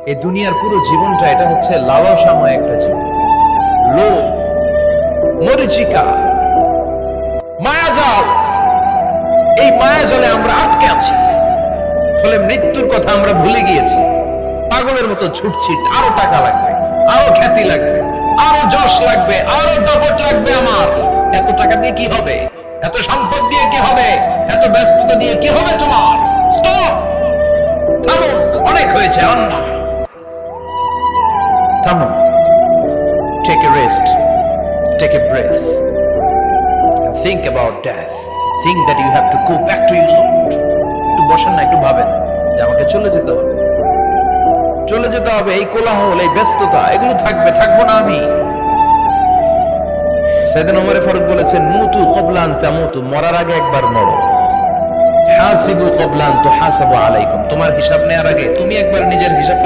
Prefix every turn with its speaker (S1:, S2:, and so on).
S1: এই দুনিয়ার পুরো জীবনটা এটা হচ্ছে লালসাময় একটা জীবন, লোভ, মরিচিকা, মায়াজাল। এই মায়াজালে আমরা আটকে আছি, ফলে মৃত্যুর কথা আমরা ভুলে গিয়েছি। পাগলের মতো ছুটছি, আরো টাকা লাগবে, আরো খ্যাতি লাগবে, আরো যশ লাগবে, আরো দাপট লাগবে। আমার এত টাকা দিয়ে কি হবে? এত সম্পদ দিয়ে কি হবে? এত ব্যস্ততা দিয়ে কি হবে? তোমার স্টপ, থামো, অনেক হয়েছে, অন্য থামো। Take a rest, take a breath, think about death, think that you have to go back to your Lord. একটু বসেন না, একটু ভাবেন যে আমাকে চলে যেতে হবে, চলে যেতে হবে। এই কোলাহল, এই ব্যস্ততা, এগুলো থাকবে, থাকবো না আমি। সাইয়েদনা ওমর ফারুক বলেছেন, মুতু ক্বাবলা আন তামুতু, মরার আগে একবার মরো। হাসিবু ক্বাবলা আন তুহাসাবু আলাইকুম, তোমার হিসাব নেওয়ার আগে তুমি একবার নিজের হিসাবটা